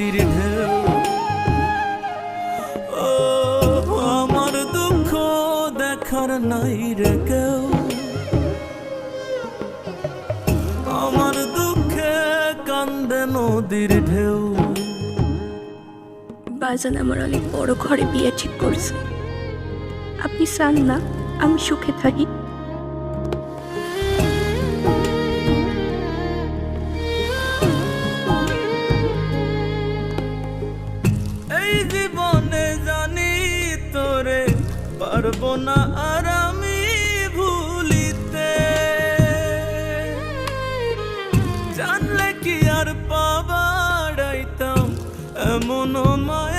নদীর ঢেউ। ও আমার দুঃখ দেখার নাই রে কেউ, আমার দুঃখে কান্দে নদীর ঢেউ। বাজান আমার অনেক বড় ঘরে বিয়ে ঠিক করছে। আপনি চান না আমি সুখে থাকি? এই জীবনে জানি তোরে পারবো না আর আমি ভুলিতে, জানলে কি আর পাবাড়াইতাম এমন মায়া।